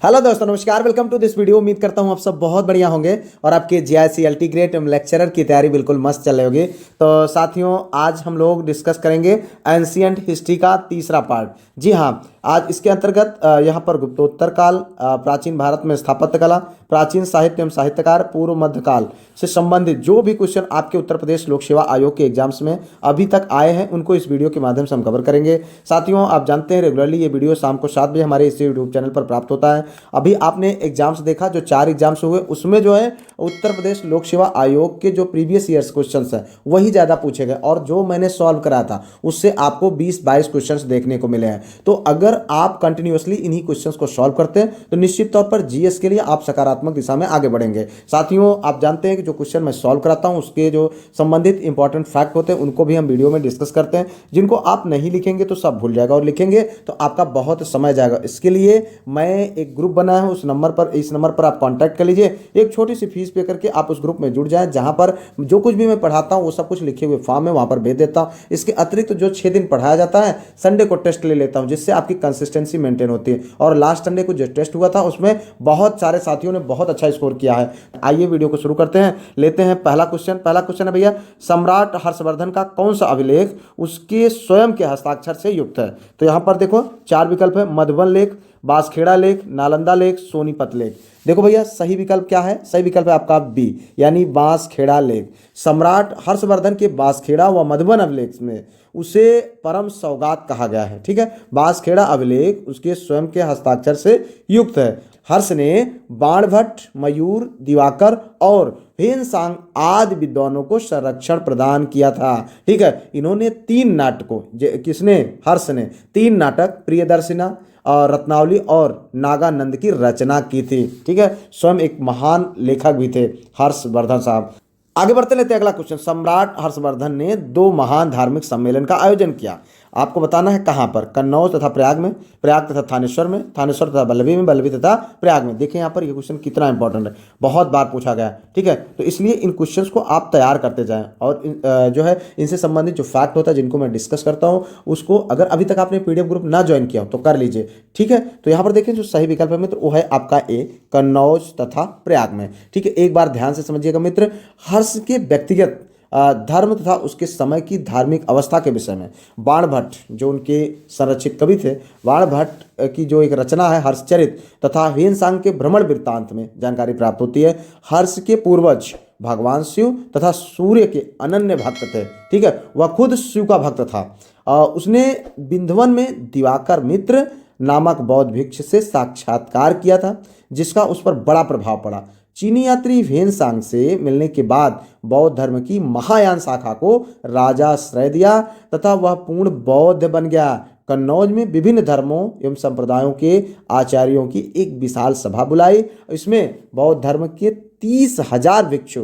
Hello दोस्तों, नमस्कार। Welcome to this video. उम्मीद करता हूं आप सब बहुत बढ़िया होंगे और आपके जीआईसी ग्रेड लेक्चरर की तैयारी बिल्कुल मस्त चल रही होगी। तो साथियों, आज हम लोग डिस्कस करेंगे एंशियंट हिस्ट्री का तीसरा पार्ट। जी हाँ, आज इसके अंतर्गत यहाँ पर गुप्तोत्तर काल, प्राचीन भारत में स्थापत्य कला, प्राचीन साहित्य एवं साहित्यकार, पूर्व मध्यकाल से संबंधित जो भी क्वेश्चन आपके उत्तर प्रदेश लोक सेवा आयोग के एग्जाम्स में अभी तक आए हैं उनको इस वीडियो के माध्यम से हम कवर करेंगे। साथियों, आप जानते हैं रेगुलरली ये वीडियो शाम को 7 बजे हमारे इस यूट्यूब चैनल पर प्राप्त होता है। अभी आपने एग्जाम्स देखा, जो 4 एग्जाम्स हुए उसमें जो है उत्तर प्रदेश लोक सेवा आयोग के जो प्रीवियस ईयर्स क्वेश्चंस हैं वही ज़्यादा पूछे गए और जो मैंने सॉल्व कराया था उससे आपको 20-22 क्वेश्चंस देखने को मिले हैं। तो अगर आप कंटिन्यूअसली इन्हीं क्वेश्चंस को सॉल्व करते हैं तो निश्चित तौर पर जीएस के लिए आप सकारात्मक दिशा में आगे बढ़ेंगे। साथियों, आप जानते हैं कि जो क्वेश्चन मैं सॉल्व कराता हूं उसके जो संबंधित इंपॉर्टेंट फैक्ट होते हैं उनको भी हम वीडियो में डिस्कस करते हैं। जिनको आप नहीं लिखेंगे तो सब भूल जाएगा और लिखेंगे तो आपका बहुत समय जाएगा। इसके लिए मैं एक ग्रुप बनाया हूं, इस नंबर पर आप कांटेक्ट कर लीजिए। एक छोटी सी फीस पे करके आप उस ग्रुप में जुड़ जाएं, जहां पर जो कुछ भी मैं पढ़ाता हूं वो सब कुछ लिखे हुए फॉर्म है, वहां पर भेज देता हूं। इसके अतिरिक्त जो 6 दिन पढ़ाया जाता है, संडे को टेस्ट ले लेता हूं, जिससे आपकी कंसिस्टेंसी मेंटेन होती है। और लास्ट संडे को जो टेस्ट हुआ था उसमें बहुत सारे साथियों ने बहुत अच्छा स्कोर किया है। आइए वीडियो को शुरू करते हैं, लेते हैं पहला क्वेश्चन है भैया, सम्राट हर्षवर्धन का कौन सा अभिलेख उसके स्वयं के हस्ताक्षर से युक्त है? तो यहां पर देखो 4 विकल्प है, मधुबन लेख, बांसखेड़ा लेख, नालंदा लेख, सोनीपत लेख। देखो भैया, सही विकल्प क्या है? सही विकल्प है आपका बी, यानी बांसखेड़ा लेख। सम्राट हर्षवर्धन के बांसखेड़ा व मधुबन अभिलेख में उसे परम सौगात कहा गया है। ठीक है, बांसखेड़ा अभिलेख उसके स्वयं के हस्ताक्षर से युक्त है। हर्ष ने बाणभट्ट, मयूर, दिवाकर और भेनसांग आदि विद्वानों को संरक्षण प्रदान किया था। ठीक है, इन्होंने 3 नाटकों, किसने? हर्ष ने 3 नाटक प्रियदर्शिना और रत्नावली और नागानंद की रचना की थी। ठीक है, स्वयं एक महान लेखक भी थे हर्षवर्धन साहब। आगे बढ़ते लेते हैं अगला क्वेश्चन। सम्राट हर्षवर्धन ने 2 महान धार्मिक सम्मेलन का आयोजन किया। आपको बताना है कहां पर? कन्नौज तथा प्रयाग में, प्रयाग तथा थानेश्वर में, थानेश्वर तथा बल्लभी में, बल्लभी तथा प्रयाग में। देखिए यहाँ पर ये क्वेश्चन कितना इंपॉर्टेंट है, बहुत बार पूछा गया है। ठीक है, तो इसलिए इन क्वेश्चंस को आप तैयार करते जाएं और जो है इनसे संबंधित जो फैक्ट होता है जिनको मैं डिस्कस करता हूँ उसको अगर अभी तक आपने पीडीएफ ग्रुप ना ज्वाइन किया हो तो कर लीजिए। ठीक है, तो यहाँ पर देखिए जो सही विकल्प है मित्र वो है आपका ए, कन्नौज तथा प्रयाग में। ठीक है, एक बार ध्यान से समझिएगा मित्र, हर्ष के व्यक्तिगत धर्म तथा उसके समय की धार्मिक अवस्था के विषय में बाणभट्ट, जो उनके संरक्षित कवि थे, बाणभट्ट की जो एक रचना है हर्षचरित तथा ह्वेनसांग के भ्रमण वृत्तांत में जानकारी प्राप्त होती है। हर्ष के पूर्वज भगवान शिव तथा सूर्य के अनन्य भक्त थे। ठीक है, वह खुद शिव का भक्त था। उसने बिंधवन में दिवाकर मित्र नामक बौद्ध भिक्षु से साक्षात्कार किया था, जिसका उस पर बड़ा प्रभाव पड़ा। चीनी यात्री ह्वेनसांग से मिलने के बाद बौद्ध धर्म की महायान शाखा को राजाश्रय दिया तथा वह पूर्ण बौद्ध बन गया। कन्नौज में विभिन्न धर्मों एवं संप्रदायों के आचार्यों की एक विशाल सभा बुलाई। इसमें बौद्ध धर्म के 30,000 भिक्षु,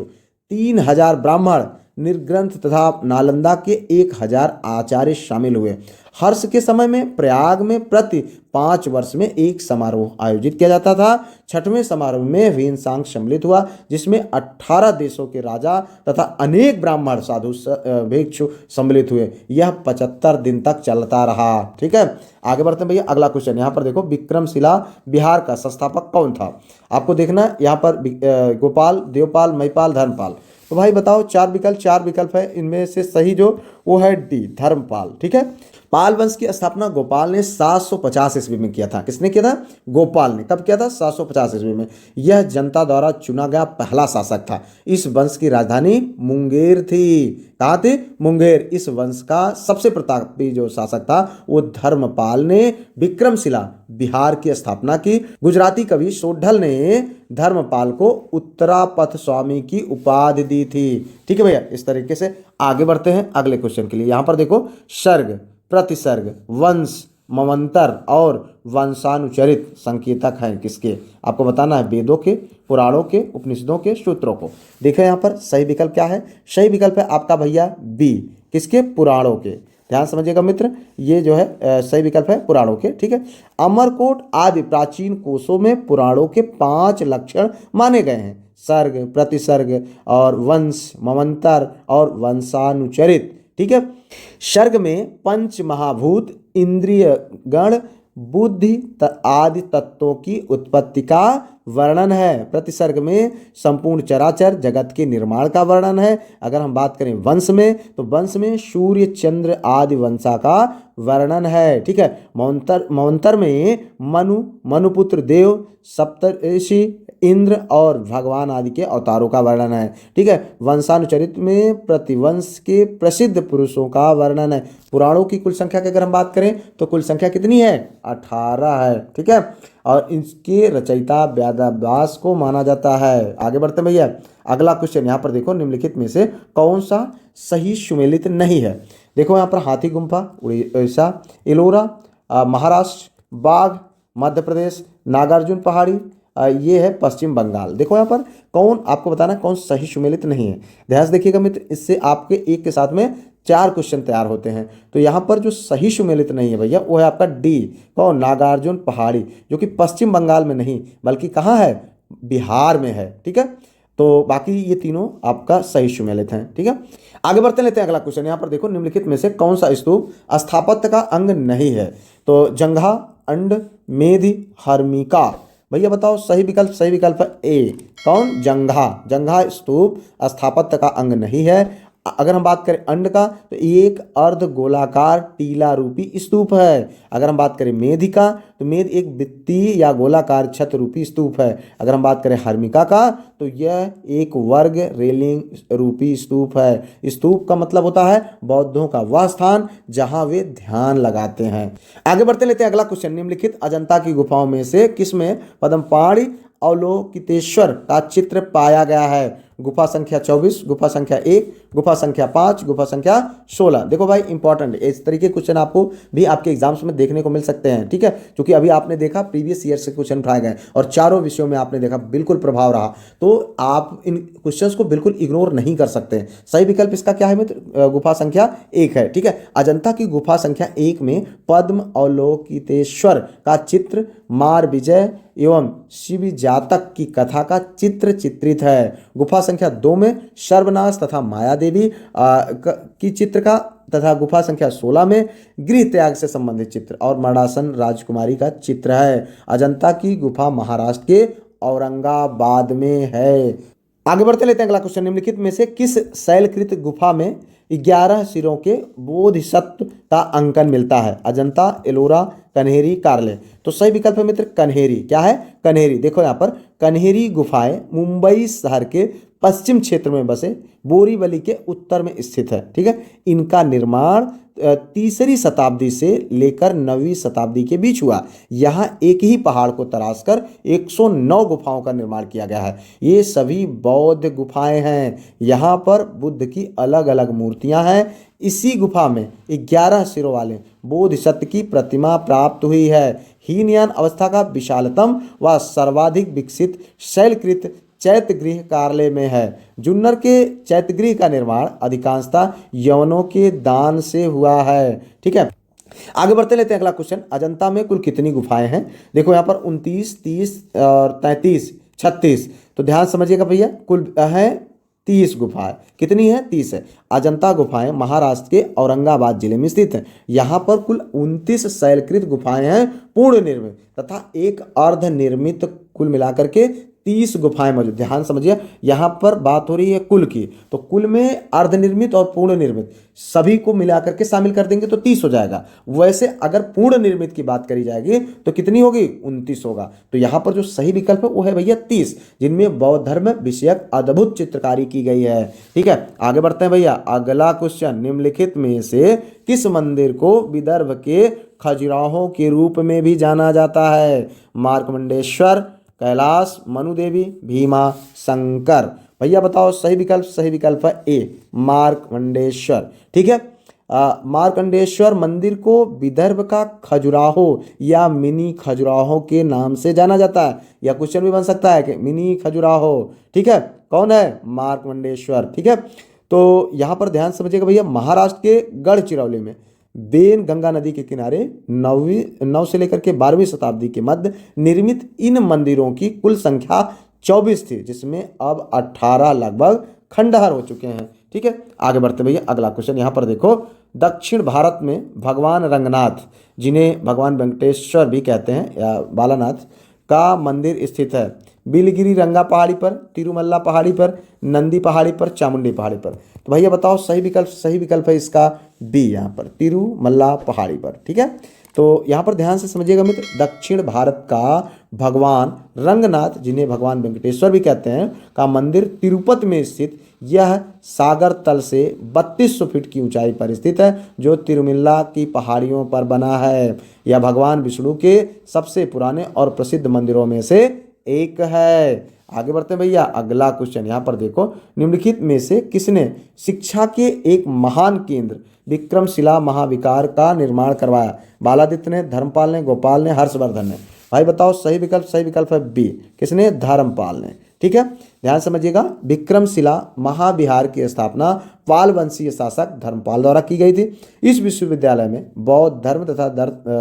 3,000 ब्राह्मण, निर्ग्रंथ तथा नालंदा के 1,000 आचार्य शामिल हुए। हर्ष के समय में प्रयाग में प्रति 5 वर्ष में एक समारोह आयोजित किया जाता था। 6वें समारोह में ह्वेनसांग सम्मिलित हुआ, जिसमें 18 देशों के राजा तथा अनेक ब्राह्मण साधु भिक्षु सम्मिलित हुए। यह 75 दिन तक चलता रहा। ठीक है, आगे बढ़ते हैं भैया अगला क्वेश्चन। यहाँ पर देखो, विक्रमशिला बिहार का संस्थापक कौन था? आपको देखना यहाँ पर गोपाल, देवपाल, महिपाल, धर्मपाल। तो भाई बताओ, 4 विकल्प है, इनमें से सही जो वो है डी, धर्मपाल। ठीक है, पाल वंश की स्थापना गोपाल ने 750 ईस्वी में किया था। किसने किया था? गोपाल ने। कब किया था? 750 ईस्वी में। यह जनता द्वारा चुना गया पहला शासक था। इस वंश की राजधानी मुंगेर थी। कहाँ थी? मुंगेर। इस वंश का सबसे प्रतापी जो शासक था वो धर्मपाल ने विक्रमशिला बिहार की स्थापना की। गुजराती कवि सोढल ने धर्मपाल को उत्तरापथ स्वामी की उपाधि दी थी। ठीक है भैया, इस तरीके से आगे बढ़ते हैं अगले क्वेश्चन के लिए। यहाँ पर देखो, सर्ग, प्रतिसर्ग, वंश, मवंतर और वंशानुचरित संकेतक हैं किसके? आपको बताना है वेदों के, पुराणों के, उपनिषदों के, सूत्रों को। देखिए यहाँ पर सही विकल्प क्या है? सही विकल्प है आपका भैया बी, किसके? पुराणों के। ध्यान समझिएगा मित्र, ये जो है सही विकल्प है पुराणों के। ठीक है, अमरकोट आदि प्राचीन कोशों में पुराणों के 5 लक्षण माने गए हैं: सर्ग, प्रतिसर्ग और वंश, मवंतर और वंशानुचरित। ठीक है, सर्ग में पंच महाभूत, इंद्रिय गण, बुद्धि आदि तत्वों की उत्पत्ति का वर्णन है। प्रतिसर्ग में संपूर्ण चराचर जगत के निर्माण का वर्णन है। अगर हम बात करें वंश में, तो वंश में सूर्य चंद्र आदि वंशा का वर्णन है। ठीक है। मन्वंतर में मनुपुत्र देव, सप्तऋषि, इंद्र और भगवान आदि के अवतारों का वर्णन है। ठीक है। वंशानुचरित में प्रतिवंश के प्रसिद्ध पुरुषों का वर्णन है। पुराणों की कुल संख्या की अगर हम बात करें तो कुल संख्या कितनी है? 18 है। ठीक है। और इसके रचयिता व्यास को माना जाता है। आगे बढ़ते हैं भैया। अगला क्वेश्चन यहाँ पर देखो, निम्नलिखित में से कौन सा सही सुमेलित नहीं है? देखो यहाँ पर हाथी गुम्फा उड़ीसा, एलोरा महाराष्ट्र, बाघ मध्य प्रदेश, नागार्जुन पहाड़ी ये है पश्चिम बंगाल। देखो यहाँ पर कौन, आपको बताना है कौन सही सुमेलित नहीं है। ध्यान से देखिएगा मित्र, इससे आपके एक के साथ में 4 क्वेश्चन तैयार होते हैं। तो यहाँ पर जो सही सुमेलित नहीं है भैया वो है आपका डी, कौन? नागार्जुन पहाड़ी, जो कि पश्चिम बंगाल में नहीं बल्कि कहाँ है? बिहार में है। ठीक है। तो बाकी ये तीनों आपका सही सुमेलित हैं। ठीक है। आगे बढ़ते लेते हैं अगला क्वेश्चन। यहाँ पर देखो, निम्नलिखित में से कौन सा स्तूप स्थापत्य का अंग नहीं है? तो जंघा, अंड, मेधि, हर्मिका। भैया बताओ सही विकल्प। सही विकल्प है ए, कौन? जंघा। जंघा स्तूप स्थापत्य का अंग नहीं है। अगर हम बात करें अंड का, तो एक अर्ध गोलाकार टीला रूपी स्तूप है। अगर हम बात करें मेधि का, तो मेध एक वृत्तीय या गोलाकार छत रूपी स्तूप है। अगर हम बात करें हर्मिका का, तो यह एक वर्ग रेलिंग रूपी स्तूप है। स्तूप का मतलब होता है बौद्धों का वह स्थान जहां वे ध्यान लगाते हैं। आगे बढ़ते लेते हैं अगला क्वेश्चन। निम्नलिखित अजंता की गुफाओं में से किसमें पद्मपाणि अवलोकितेश्वर का चित्र पाया गया है? गुफा संख्या 24, गुफा संख्या 1, गुफा संख्या 5, गुफा संख्या 16। देखो भाई इंपॉर्टेंट, इस तरीके के क्वेश्चन आपको भी आपके एग्जाम्स में देखने को मिल सकते हैं। ठीक है। क्योंकि अभी आपने देखा प्रीवियस ईयर से क्वेश्चन उठाए गए और चारों विषयों में आपने देखा बिल्कुल प्रभाव रहा। तो आप इन क्वेश्चंस को बिल्कुल इग्नोर नहीं कर सकते। सही विकल्प इसका क्या है मित्र? गुफा संख्या 1 है। ठीक है। अजंता की गुफा संख्या 1 में पद्म अवलोकितेश्वर का चित्र, मार विजय एवं शिव जातक की कथा का चित्र चित्रित है। गुफा संख्या 2 में सर्वनाश तथा माया देवी की चित्र का, तथा गुफा संख्या 16 में गृह त्याग से संबंधित चित्र और मरणासन राजकुमारी का चित्र है। अजंता की गुफा महाराष्ट्र के औरंगाबाद में है। आगे बढ़ते लेते हैं अगला क्वेश्चन। निम्नलिखित में से किस शैलकृत गुफा में 11 सिरों के बोधिसत्व का अंकन मिलता है? अजंता, एलोरा, कन्हेरी, कार्ले। तो सही विकल्प है मित्र कन्हेरी। क्या है? कन्हेरी। देखो यहाँ पर कन्हेरी गुफाएं मुंबई शहर के पश्चिम क्षेत्र में बसे बोरीवली के उत्तर में स्थित है। ठीक है। इनका निर्माण 3री शताब्दी से लेकर 9वीं शताब्दी के बीच हुआ। यहाँ एक ही पहाड़ को तराशकर 109 गुफाओं का निर्माण किया गया है। ये सभी बौद्ध गुफाएं हैं। यहाँ पर बुद्ध की अलग अलग मूर्तियां हैं। इसी गुफा में 11 सिरों वाले बोधिसत्व की प्रतिमा प्राप्त हुई है। हीनयान अवस्था का विशालतम व सर्वाधिक विकसित शैलकृत चैत्यगृह कार्ले में है। जुन्नर के चैत्यगृह का निर्माण अधिकांशतः यवनों के दान से हुआ है। ठीक है। आगे बढ़ते लेते हैं अगला क्वेश्चन। अजंता में कुल कितनी गुफाएं हैं? देखो यहाँ पर 29, 30 और 33, 36। तो ध्यान समझिएगा भैया, कुल है 30 गुफाएं। कितनी है? 30 है। अजंता गुफाएं महाराष्ट्र के औरंगाबाद जिले में स्थित हैं। यहाँ पर कुल 29 शैलकृत गुफाएं हैं पूर्ण निर्मित तथा एक अर्ध निर्मित, कुल मिलाकर के 30 गुफाएं मौजूद। ध्यान समझिए, यहाँ पर बात हो रही है कुल की, तो कुल में अर्धनिर्मित और पूर्ण निर्मित सभी को मिलाकर के शामिल कर देंगे तो 30 हो जाएगा। वैसे अगर पूर्ण निर्मित की बात करी जाएगी तो कितनी होगी? 29 होगा। तो यहाँ पर जो सही विकल्प है वो है भैया 30, जिनमें बौद्ध धर्म विषयक अद्भुत चित्रकारी की गई है। ठीक है। आगे बढ़ते हैं भैया। अगला क्वेश्चन। निम्नलिखित में से किस मंदिर को विदर्भ के खजुराहों के रूप में भी जाना जाता है? मार्कंडेश्वर, कैलाश, मनुदेवी, भीमा शंकर। भैया बताओ सही विकल्प। सही विकल्प है ए, मार्कंडेश्वर। ठीक है। मार्कंडेश्वर मंदिर को विदर्भ का खजुराहो या मिनी खजुराहो के नाम से जाना जाता है। यह क्वेश्चन भी बन सकता है कि मिनी खजुराहो। ठीक है। कौन है? मार्कंडेश्वर। ठीक है। तो यहाँ पर ध्यान समझिएगा भैया, महाराष्ट्र के गढ़चिरौली में बेन गंगा नदी के किनारे 9 से लेकर के 12वीं शताब्दी के मध्य निर्मित इन मंदिरों की कुल संख्या 24 थी, जिसमें अब 18 लगभग खंडहर हो चुके हैं। ठीक है, आगे बढ़ते भैया अगला क्वेश्चन यहाँ पर देखो। दक्षिण भारत में भगवान रंगनाथ, जिन्हें भगवान वेंकटेश्वर भी कहते हैं या बालानाथ, का मंदिर स्थित है? बिलगिरी रंगा पहाड़ी पर, तिरुमल्ला पहाड़ी पर, नंदी पहाड़ी पर, चामुंडी पहाड़ी पर। तो भैया बताओ सही विकल्प है इसका बी, यहाँ पर तिरुमल्ला पहाड़ी पर। ठीक है, तो यहाँ पर ध्यान से समझिएगा मित्र, दक्षिण भारत का भगवान रंगनाथ, जिन्हें भगवान वेंकटेश्वर भी कहते हैं, का मंदिर तिरुपति में स्थित यह सागर तल से 3200 फीट की ऊंचाई पर स्थित है, जो तिरुमल्ला की पहाड़ियों पर बना है। यह भगवान विष्णु के सबसे पुराने और प्रसिद्ध मंदिरों में से एक है। आगे बढ़ते हैं भैया अगला क्वेश्चन, यहाँ पर देखो। निम्नलिखित में से किसने शिक्षा के एक महान केंद्र विक्रमशिला महाविकार का निर्माण करवाया? बालादित्य ने, धर्मपाल ने, गोपाल ने, हर्षवर्धन ने। भाई बताओ सही विकल्प है बी, किसने? धर्मपाल ने। ठीक है, ध्यान समझिएगा, विक्रमशिला महाविहार की स्थापना पाल वंशीय शासक धर्मपाल द्वारा की गई थी। इस विश्वविद्यालय में बौद्ध धर्म तथा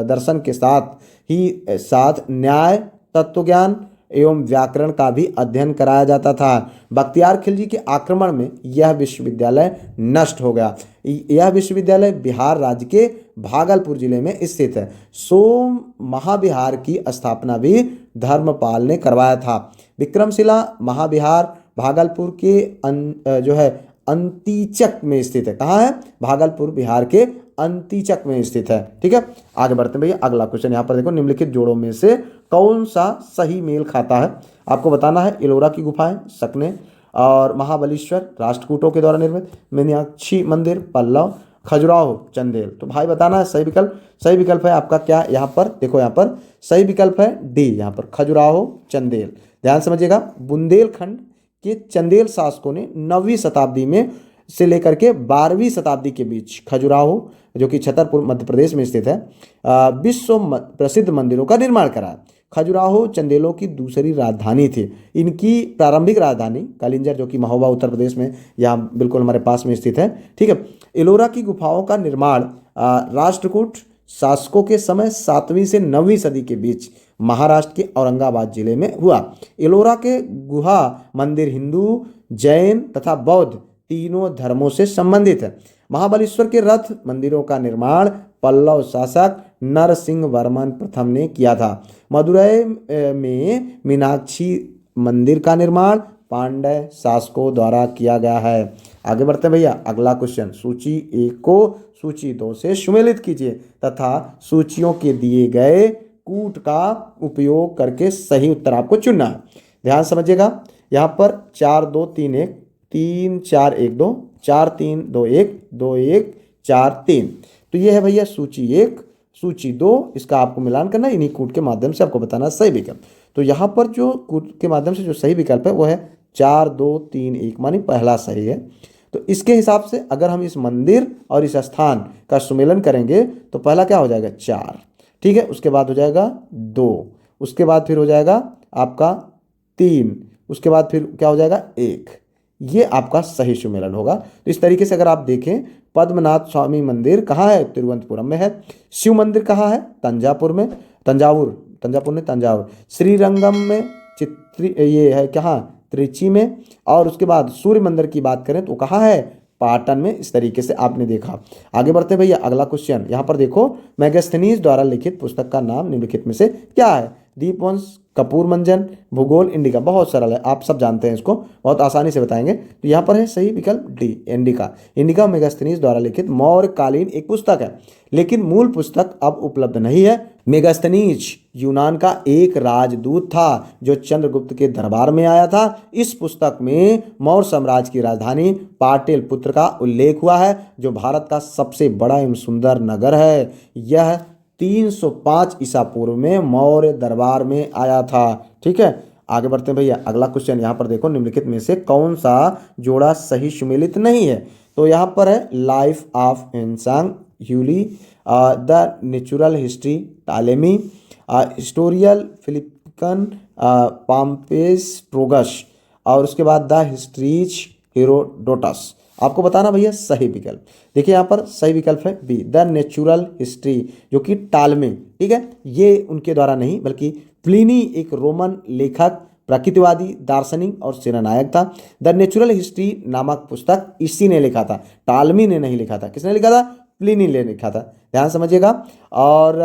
दर्शन के साथ न्याय, तत्वज्ञान एवं व्याकरण का भी अध्ययन कराया जाता था। बख्तियार खिलजी के आक्रमण में यह विश्वविद्यालय नष्ट हो गया। यह विश्वविद्यालय बिहार राज्य के भागलपुर जिले में स्थित है। सोम महाविहार की स्थापना भी धर्मपाल ने करवाया था। विक्रमशिला महाविहार भागलपुर के अंतीचक में स्थित है। कहाँ है? भागलपुर बिहार के अंतीचक में स्थित है। ठीक है, आगे बढ़ते हैं भैया अगला क्वेश्चन, यहाँ पर देखो। निम्नलिखित जोड़ों में से कौन सा सही मेल खाता है? आपको बताना है। एलोरा की गुफाएं, सकने और महाबलेश्वर राष्ट्रकूटों के द्वारा निर्मित, मीनाक्षी मंदिर पल्लव, खजुराहो चंदेल। तो भाई बताना है सही विकल्प है आपका क्या? यहाँ पर देखो, यहाँ पर सही विकल्प है डी, यहाँ पर खजुराहो चंदेल। ध्यान समझिएगा, बुंदेलखंड के चंदेल शासकों ने 9वीं शताब्दी में से लेकर के 12वीं शताब्दी के बीच खजुराहो, जो कि छतरपुर मध्य प्रदेश में स्थित है, विश्व प्रसिद्ध मंदिरों का निर्माण करा। खजुराहो चंदेलों की दूसरी राजधानी थी। इनकी प्रारंभिक राजधानी कलिंजर, जो कि महोबा उत्तर प्रदेश में यहाँ बिल्कुल हमारे पास में स्थित है। ठीक है, एलोरा की गुफाओं का निर्माण राष्ट्रकूट शासकों के समय 7वीं से 9वीं सदी के बीच महाराष्ट्र के औरंगाबाद जिले में हुआ। एलोरा के गुहा मंदिर हिंदू, जैन तथा बौद्ध तीनों धर्मों से संबंधित है। महाबलेश्वर के रथ मंदिरों का निर्माण पल्लव शासक नरसिंह वर्मन प्रथम ने किया था। मदुरई में मीनाक्षी मंदिर का निर्माण पांड्य शासकों द्वारा किया गया है। आगे बढ़ते हैं भैया अगला क्वेश्चन। सूची 1 को सूची 2 से सुमेलित कीजिए तथा सूचियों के दिए गए कूट का उपयोग करके सही उत्तर आपको चुनना है। ध्यान समझिएगा, यहाँ पर 4 2 3 1, 3 4 1 2, 4 3 2 1, 2 1 4 3। तो ये है भैया सूची 1, सूची 2, इसका आपको मिलान करना है। इन्हीं कूट के माध्यम से आपको बताना सही विकल्प। तो यहाँ पर जो कूट के माध्यम से जो सही विकल्प है वो है 4 2 3 1, मानी पहला सही है। तो इसके हिसाब से अगर हम इस मंदिर और इस स्थान का सुमेलन करेंगे तो पहला क्या हो जाएगा? 4। ठीक है, उसके बाद हो जाएगा 2, उसके बाद फिर हो जाएगा आपका 3, उसके बाद फिर क्या हो जाएगा? 1। ये आपका सही सुमेलन होगा। तो इस तरीके से अगर आप देखें, पद्मनाथ स्वामी मंदिर कहाँ है? तिरुवनंतपुरम में है। शिव मंदिर कहाँ है? तंजापुर में, तंजावुर। श्रीरंगम में, ये है कहाँ? त्रिची में। और उसके बाद सूर्य मंदिर की बात करें तो कहाँ है? पाटन में। इस तरीके से आपने देखा। आगे बढ़ते हैं भैया अगला क्वेश्चन, यहाँ पर देखो। मैगस्थनीज द्वारा लिखित पुस्तक का नाम निम्नलिखित में से क्या है? दीपवंश, कपूर मंजन, भूगोल, इंडिका। बहुत सरल है, आप सब जानते हैं इसको, बहुत आसानी से बताएंगे। तो यहाँ पर है सही विकल्प डी, इंडिका मेगास्थनीज द्वारा लिखित मौर्यकालीन एक पुस्तक है, लेकिन मूल पुस्तक अब उपलब्ध नहीं है। मेगास्थनीज यूनान का एक राजदूत था जो चंद्रगुप्त के दरबार में आया था। इस पुस्तक में मौर्य साम्राज्य की राजधानी पाटलिपुत्र का उल्लेख हुआ है, जो भारत का सबसे बड़ा एवं सुंदर नगर है। यह 305 ईसा पूर्व में मौर्य दरबार में आया था। ठीक है, आगे बढ़ते हैं भैया अगला क्वेश्चन। यहाँ पर देखो, निम्नलिखित में से कौन सा जोड़ा सही सुमेलित नहीं है? तो यहाँ पर है लाइफ ऑफ एंसांग ह्यूली, the natural history Ptolemy, Historiae Philippicae Pompeius Trogus, और उसके बाद द हिस्ट्रीज हेरोडोटस। आपको बताना भैया सही विकल्प। देखिए यहाँ पर सही विकल्प है बी, द नेचुरल हिस्ट्री, जो कि टालमे। ठीक है, ये उनके द्वारा नहीं बल्कि प्लिनी एक रोमन लेखक प्रकृतिवादी, दार्शनिक और सेनानायक था। द नेचुरल हिस्ट्री नामक पुस्तक इसी ने लिखा था, टालमी ने नहीं लिखा था। किसने लिखा था? प्लिनी ने लिखा था, ध्यान समझिएगा। और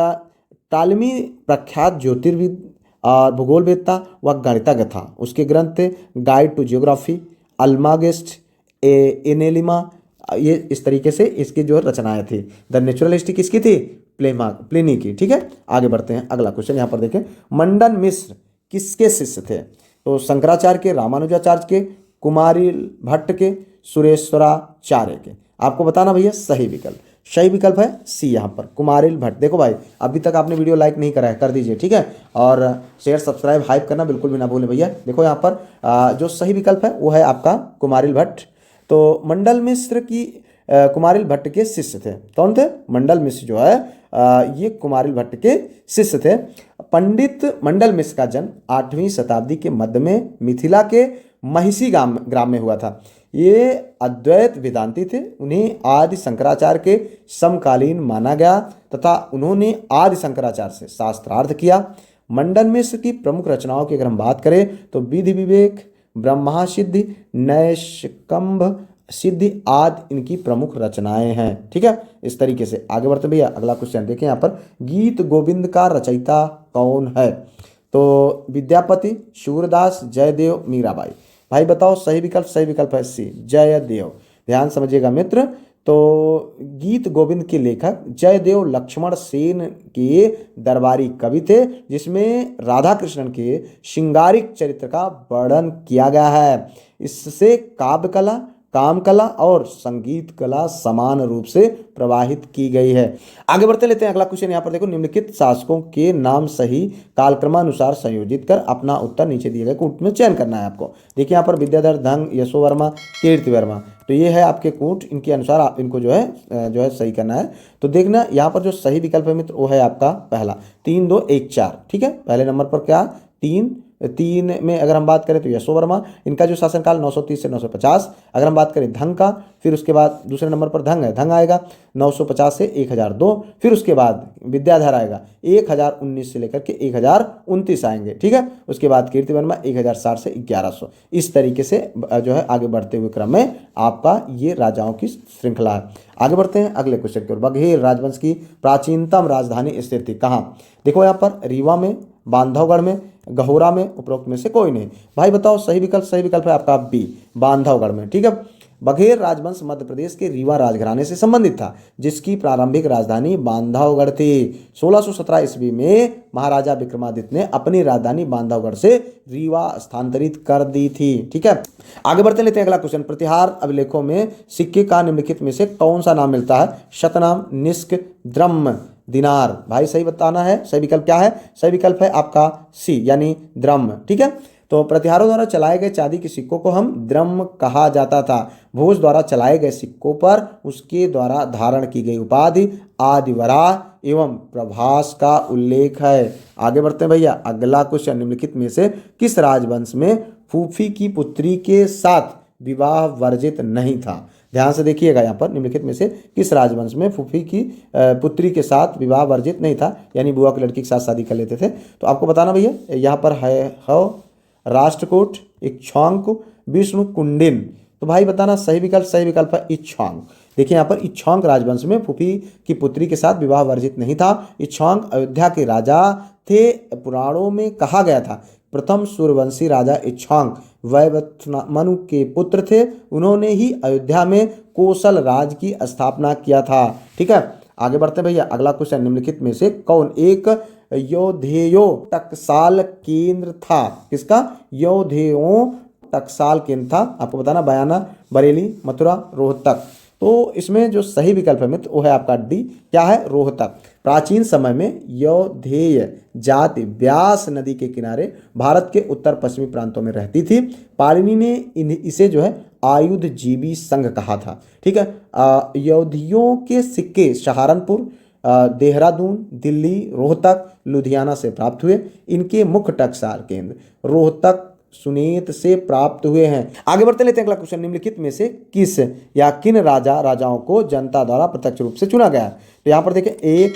टालमी प्रख्यात ज्योतिर्विद और भूगोलवेद था, वह गणितज्ञ था। उसके ग्रंथ थे गाइड टू जियोग्राफी, अल्मागेस्ट, एनेलिमा, ये इस तरीके से इसकी जो रचनाएं थी। द नेचुरल हिस्ट्री किसकी थी? प्लिनी की। ठीक है, आगे बढ़ते हैं। अगला क्वेश्चन यहाँ पर देखें, मंडन मिश्र किसके शिष्य थे? तो शंकराचार्य के, रामानुजाचार्य के, कुमारिल भट्ट के, सुरेश्वराचार्य के। आपको बताना भैया सही विकल्प। सही विकल्प है सी यहाँ पर, कुमारिल भट्ट। देखो भाई, अभी तक आपने वीडियो लाइक नहीं करा है, कर दीजिए, ठीक है। और शेयर, सब्सक्राइब, हाइप करना बिल्कुल भी ना भूलें भैया। देखो यहाँ पर जो सही विकल्प है वो है आपका कुमारिल भट्ट। तो मंडल मिश्र की कुमारिल भट्ट के शिष्य थे। कौन थे? मंडल मिश्र जो है ये कुमारिल भट्ट के शिष्य थे। पंडित मंडल मिश्र का जन्म 8वीं शताब्दी के मध्य में मिथिला के महिषी ग्राम में हुआ था। ये अद्वैत वेदांती थे। उन्हें आदि शंकराचार्य के समकालीन माना गया तथा उन्होंने आदि शंकराचार्य से शास्त्रार्थ किया। मंडल मिश्र की प्रमुख रचनाओं की अगर हम बात करें तो विधि विवेक, ब्रह्मासिद्धि, नैष्कंभ सिद्धि आदि इनकी प्रमुख रचनाएं हैं। ठीक है, इस तरीके से आगे बढ़ते भैया। अगला क्वेश्चन देखें यहाँ पर, गीत गोविंद का रचयिता कौन है? तो विद्यापति, सूरदास, जयदेव, मीराबाई। भाई बताओ सही विकल्प। सही विकल्प है सी, जयदेव। ध्यान समझिएगा मित्र। तो गीत गोविंद के लेखक जयदेव लक्ष्मण सेन के दरबारी कवि थे, जिसमें राधा कृष्णन के श्रृंगारिक चरित्र का वर्णन किया गया है। इससे काव्य कला, काम कला और संगीत कला समान रूप से प्रवाहित की गई है। आगे बढ़ते लेते हैं अगला क्वेश्चन। यहाँ पर देखो, निम्नलिखित शासकों के नाम सही कालक्रमानुसार संयोजित कर अपना उत्तर नीचे दिए गए कूट में चयन करना है आपको। देखिए यहाँ पर विद्याधर, धंग, यशोवर्मा, कीर्तिवर्मा, तो ये है आपके कूट। इनके अनुसार आप इनको जो है सही करना है। तो देखना यहाँ पर जो सही विकल्प है मित्र वो है आपका पहला, 3, 2, 1, 4। ठीक है, पहले नंबर पर क्या? 3 में अगर हम बात करें तो यशोवर्मा, इनका जो शासनकाल 930 से 950। अगर हम बात करें धंग का, फिर उसके बाद दूसरे नंबर पर धंग है, धंग आएगा 950 से 1002। फिर उसके बाद विद्याधर आएगा 1019 से लेकर के 1029 आएंगे। ठीक है, उसके बाद कीर्तिवर्मा 1060 से 1100। इस तरीके से जो है आगे बढ़ते हुए क्रम में आपका ये राजाओं की श्रृंखला है। आगे बढ़ते हैं अगले क्वेश्चन की ओर। बघेल राजवंश की प्राचीनतम राजधानी स्थित थी कहाँ? देखो यहाँ पर रीवा में, बांधवगढ़ में, गहोरा में, उपरोक्त में से कोई नहीं। भाई बताओ सही विकल्प। सही विकल्प है आपका बी, बांधवगढ़ में। ठीक है, बघेल राजवंश मध्य प्रदेश के रीवा राजघराने से संबंधित था, जिसकी प्रारंभिक राजधानी बांधवगढ़ थी। 1617 ईस्वी में महाराजा विक्रमादित्य ने अपनी राजधानी बांधवगढ़ से रीवा स्थानांतरित कर दी थी। ठीक है, आगे बढ़ते लेते हैं अगला क्वेश्चन। प्रतिहार अभिलेखों में सिक्के का निम्नलिखित में से कौन सा नाम मिलता है? शतनाम, निष्क, द्रह्म, दिनार। भाई सही बताना है। सही विकल्प क्या है? सही विकल्प है आपका सी, यानी द्रह्म। ठीक है, तो प्रतिहारों द्वारा चलाए गए चांदी के सिक्कों को हम द्रह्म कहा जाता था। भोज द्वारा चलाए गए सिक्कों पर उसके द्वारा धारण की गई उपाधि आदिवराह एवं प्रभास का उल्लेख है। आगे बढ़ते हैं भैया। अगला क्वेश्चन, निम्नलिखित में से किस राजवंश में फूफी की पुत्री के साथ विवाह वर्जित नहीं था? ध्यान से देखिएगा यहाँ पर, निम्नलिखित में से किस राजवंश में फूफी की पुत्री के साथ विवाह वर्जित नहीं था, यानी बुआ की लड़की के साथ शादी कर लेते थे। तो आपको बताना भैया, यहाँ पर है राष्ट्रकूट, इक्ष्वाकु, विष्णु कुंडिन। तो भाई बताना सही विकल्प। सही विकल्प है इक्ष्वाक। देखिए यहाँ पर इक्ष्वाक राजवंश में फूफी की पुत्री के साथ विवाह वर्जित नहीं था। इक्ष्वाक अयोध्या के राजा थे। पुराणों में कहा गया था प्रथम सूर्यवंशी राजा इक्ष्वाक वैवस्वत के पुत्र थे। उन्होंने ही अयोध्या में कोसल राज की स्थापना किया था। ठीक है, आगे बढ़ते भैया। अगला क्वेश्चन, निम्नलिखित में से कौन एक योधेयो टकसाल केंद्र था? किसका? योधेयो टकसाल केंद्र था। आपको बताना बयाना, बरेली, मथुरा, रोहतक। तो इसमें जो सही विकल्प है मित्र वो है आपका डी। क्या है? रोहतक। प्राचीन समय में यौधेय जाति व्यास नदी के किनारे भारत के उत्तर पश्चिमी प्रांतों में रहती थी। पाणिनि ने इसे जो है आयुध जीवी संघ कहा था। ठीक है, यौधियों के सिक्के सहारनपुर, देहरादून, दिल्ली, रोहतक, लुधियाना से प्राप्त हुए। इनके मुख्य टकसाल केंद्र रोहतक सुनेत से प्राप्त हुए हैं। आगे बढ़ते लेते हैं अगला क्वेश्चन, निम्नलिखित में से किस या किन राजाओं को जनता द्वारा प्रत्यक्ष रूप से चुना गया है? तो यहाँ पर देखिए 1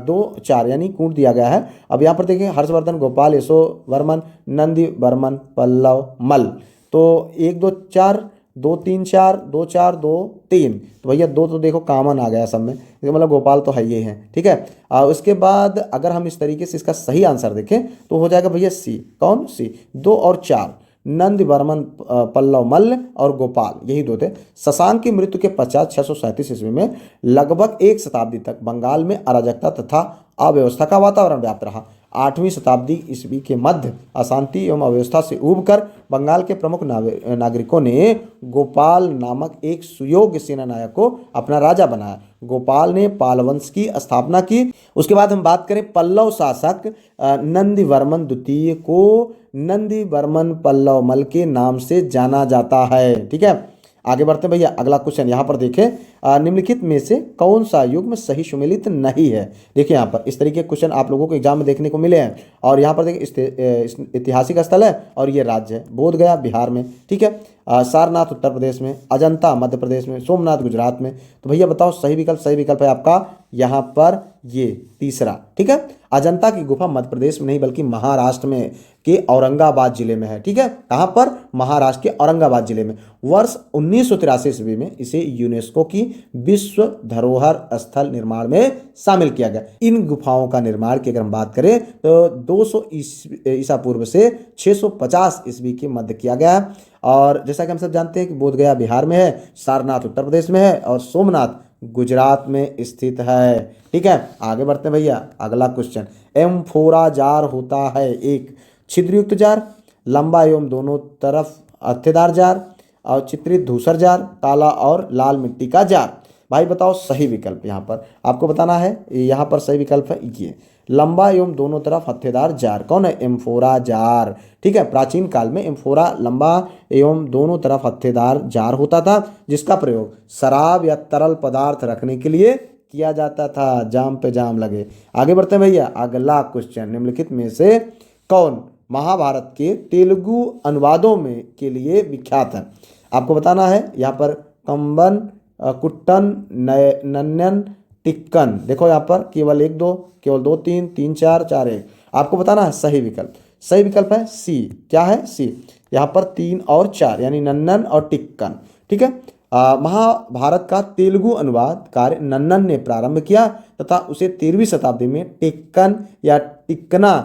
2 4 यानी कूट दिया गया है। अब यहाँ पर देखिए हर्षवर्धन, गोपाल, यशोवर्मन, नंदी वर्मन, पल्लव, मल। तो 1 2 4 2 3 4 2 4 2 3, तो भैया 2 तो देखो कॉमन आ गया सब में, मतलब गोपाल तो है ही है, ठीक है। उसके बाद अगर हम इस तरीके से इसका सही आंसर देखें तो हो जाएगा भैया सी। कौन सी? 2 और 4, नंद वर्मन, पल्लव, मल्ल और गोपाल, यही 2 थे। शशांक की मृत्यु के पश्चात 637 ईस्वी में लगभग 1 शताब्दी तक बंगाल में अराजकता तथा अव्यवस्था का वातावरण व्याप्त रहा। 8वीं शताब्दी ईस्वी के मध्य अशांति एवं अव्यवस्था से उबकर बंगाल के प्रमुख नागरिकों ने गोपाल नामक एक सुयोग्य सेना नायक को अपना राजा बनाया। गोपाल ने पाल वंश की स्थापना की। उसके बाद हम बात करें पल्लव शासक नंदीवर्मन द्वितीय को नंदीवर्मन पल्लव मल के नाम से जाना जाता है, ठीक है। आगे बढ़ते हैं भैया, अगला क्वेश्चन यहाँ पर देखें, निम्नलिखित में से कौन सा युग्म सही सुमेलित नहीं है? देखिए यहाँ पर इस तरीके के क्वेश्चन आप लोगों को एग्जाम में देखने को मिले हैं। और यहाँ पर देखिए ऐतिहासिक स्थल है और ये राज्य है, बोध गया बिहार में, ठीक है, सारनाथ उत्तर प्रदेश में, अजंता मध्य प्रदेश में, सोमनाथ गुजरात में। तो भैया बताओ सही विकल्प है आपका यहाँ पर ये तीसरा, ठीक है। अजंता की गुफा मध्य प्रदेश में नहीं बल्कि महाराष्ट्र में के औरंगाबाद जिले में है, ठीक है। कहाँ पर? महाराष्ट्र के औरंगाबाद जिले में। वर्ष 1983 ईस्वी में इसे यूनेस्को की विश्व धरोहर स्थल निर्माण में शामिल किया गया। इन गुफाओं का निर्माण की अगर हम बात करें तो 200 ईसा पूर्व से 650 ईस्वी के मध्य किया गया। और जैसा कि हम सब जानते हैं कि बोध गया बिहार में है, सारनाथ उत्तर प्रदेश में है और सोमनाथ गुजरात में स्थित है, ठीक है। आगे बढ़ते हैं भैया, अगला क्वेश्चन, एम्फोरा जार होता है एक छिद्रयुक्त जार, लंबा एवं दोनों तरफ हत्थेदार जार और चित्रित धूसर जार, काला और लाल मिट्टी का जार। भाई बताओ सही विकल्प, यहाँ पर आपको बताना है। यहाँ पर सही विकल्प है ये लंबा एवं दोनों तरफ हत्थेदार जार। कौन है? एम्फोरा जार, ठीक है। प्राचीन काल में एम्फोरा लंबा एवं दोनों तरफ हत्थेदार जार होता था जिसका प्रयोग शराब या तरल पदार्थ रखने के लिए किया जाता था। जाम पे जाम लगे। आगे बढ़ते हैं भैया, अगला क्वेश्चन, निम्नलिखित में से कौन महाभारत के तेलुगु अनुवादों में के लिए विख्यात है? आपको बताना है। यहाँ पर कंबन, कुट्टन, नन्नन, टिक्कन। देखो यहाँ पर केवल 1 2, केवल 2 3, 3 4, 4 1। आपको बताना है सही विकल्प। सही विकल्प है सी। क्या है? सी। यहाँ पर 3 और 4 यानी नन्नन और टिक्कन, ठीक है। महाभारत का तेलुगु अनुवाद कार्य नन्नन ने प्रारंभ किया तथा उसे 13वीं शताब्दी में टिक्कन या टिक्कना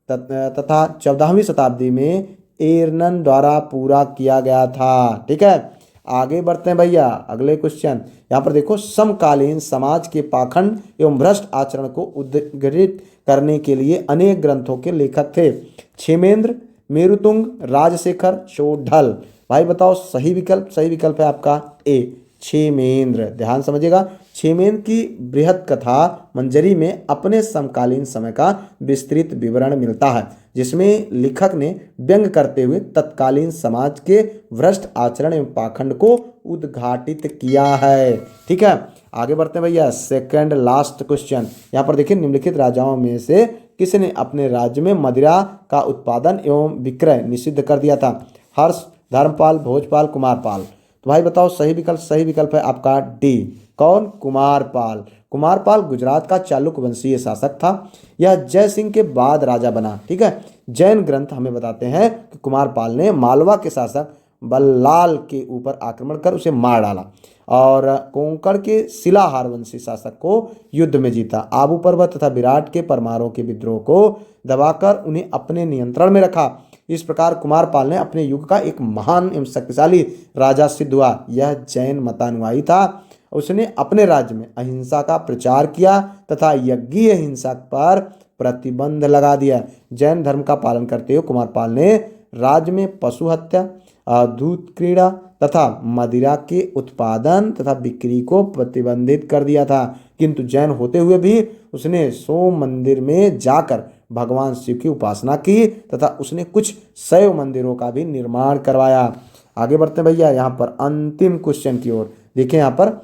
तथा 14वीं शताब्दी में एरनन द्वारा पूरा किया गया था, ठीक है। आगे बढ़ते हैं भैया, अगले क्वेश्चन। यहाँ पर देखो, समकालीन समाज के पाखंड एवं भ्रष्ट आचरण को उद्घाटित करने के लिए अनेक ग्रंथों के लेखक थे। क्षेमेंद्र, मेरुतुंग, राजशेखर, शोढल। भाई बताओ सही विकल्प। सही विकल्प है आपका ए क्षेमेंद्र। ध्यान समझिएगा, क्षेमेंद्र की बृहत कथा मंजरी में अपने समकालीन समय का विस्तृत विवरण मिलता है जिसमें लेखक ने व्यंग करते हुए तत्कालीन समाज के भ्रष्ट आचरण एवं पाखंड को उद्घाटित किया है, ठीक है। आगे बढ़ते हैं भैया, सेकंड लास्ट क्वेश्चन। यहाँ पर देखिए, निम्नलिखित राजाओं में से किसने अपने राज्य में मदिरा का उत्पादन एवं विक्रय निषिद्ध कर दिया था? हर्ष, धर्मपाल, भोजपाल, कुमारपाल। तो भाई बताओ सही विकल्प। सही विकल्प है आपका डी। कौन? कुमारपाल। कुमारपाल गुजरात का चालुक्य वंशीय शासक था। यह जय सिंह के बाद राजा बना, ठीक है। जैन ग्रंथ हमें बताते हैं कि कुमारपाल ने मालवा के शासक बल्लाल के ऊपर आक्रमण कर उसे मार डाला और कोंकण के शिलाहार वंशी शासक को युद्ध में जीता। आबू पर्वत तथा विराट के परमारों के विद्रोह को दबाकर उन्हें अपने नियंत्रण में रखा। इस प्रकार कुमारपाल ने अपने युग का एक महान एवं शक्तिशाली राजा सिद्ध हुआ। यह जैन मतानुयायी था। उसने अपने राज्य में अहिंसा का प्रचार किया तथा यज्ञीय हिंसा पर प्रतिबंध लगा दिया। जैन धर्म का पालन करते हुए कुमारपाल ने राज्य में पशु हत्या, दूध क्रीड़ा तथा मदिरा के उत्पादन तथा बिक्री को प्रतिबंधित कर दिया था। किंतु जैन होते हुए भी उसने सोम मंदिर में जाकर भगवान शिव की उपासना की तथा उसने कुछ शैव मंदिरों का भी निर्माण करवाया। आगे बढ़ते हैं भैया, यहाँ पर अंतिम क्वेश्चन की ओर। देखिए यहाँ पर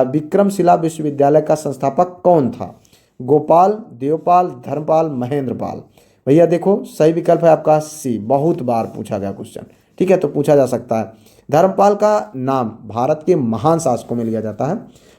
विक्रमशिला विश्वविद्यालय का संस्थापक कौन था? गोपाल, देवपाल, धर्मपाल, महेंद्रपाल। भैया देखो सही विकल्प है आपका सी, बहुत बार पूछा गया क्वेश्चन, ठीक है, तो पूछा जा सकता है। धर्मपाल का नाम भारत के महान शासकों में लिया जाता है।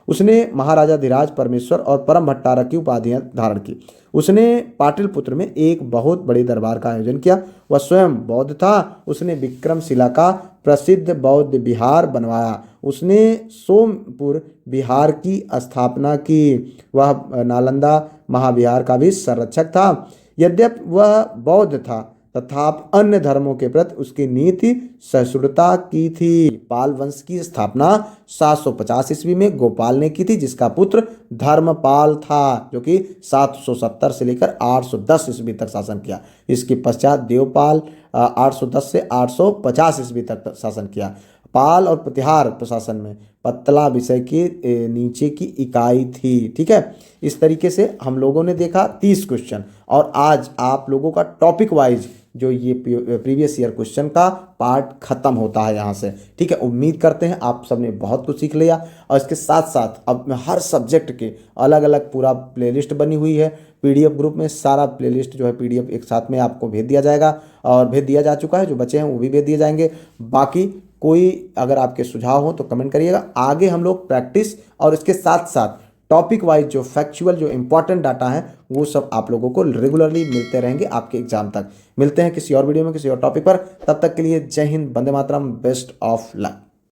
उसने महाराजा धीराज परमेश्वर और परम भट्टारक की उपाधियां धारण की। उसने पाटलिपुत्र में एक बहुत बड़े दरबार का आयोजन किया। वह स्वयं बौद्ध था। उसने विक्रमशिला का प्रसिद्ध बौद्ध विहार बनवाया। उसने सोमपुर विहार की स्थापना की। वह नालंदा महाविहार का भी संरक्षक था। यद्यपि वह बौद्ध था तथापि अन्य धर्मों के प्रति उसकी नीति सहिष्णुता की थी। पाल वंश की स्थापना 750 ईस्वी में गोपाल ने की थी, जिसका पुत्र धर्मपाल था, जो कि 770 से लेकर 810 ईस्वी तक शासन किया। इसके पश्चात देवपाल 810 से 850 ईस्वी तक शासन किया। पाल और प्रतिहार प्रशासन में पतला विषय के नीचे की इकाई थी, ठीक है। इस तरीके से हम लोगों ने देखा 30 क्वेश्चन, और आज आप लोगों का टॉपिक वाइज जो ये प्रीवियस ईयर क्वेश्चन का पार्ट खत्म होता है यहाँ से, ठीक है। उम्मीद करते हैं आप सबने बहुत कुछ सीख लिया, और इसके साथ साथ अब हर सब्जेक्ट के अलग अलग पूरा प्लेलिस्ट बनी हुई है। पीडीएफ ग्रुप में सारा प्लेलिस्ट जो है पीडीएफ एक साथ में आपको भेज दिया जाएगा, और भेज दिया जा चुका है, जो बचे हैं वो भी भेज दिए जाएंगे। बाकी कोई अगर आपके सुझाव हो तो कमेंट करिएगा। आगे हम लोग प्रैक्टिस और इसके साथ साथ टॉपिक वाइज जो फैक्चुअल जो इंपॉर्टेंट डाटा है वो सब आप लोगों को रेगुलरली मिलते रहेंगे आपके एग्जाम तक। मिलते हैं किसी और वीडियो में किसी और टॉपिक पर, तब तक के लिए जय Hind, Vande Mataram, best of luck.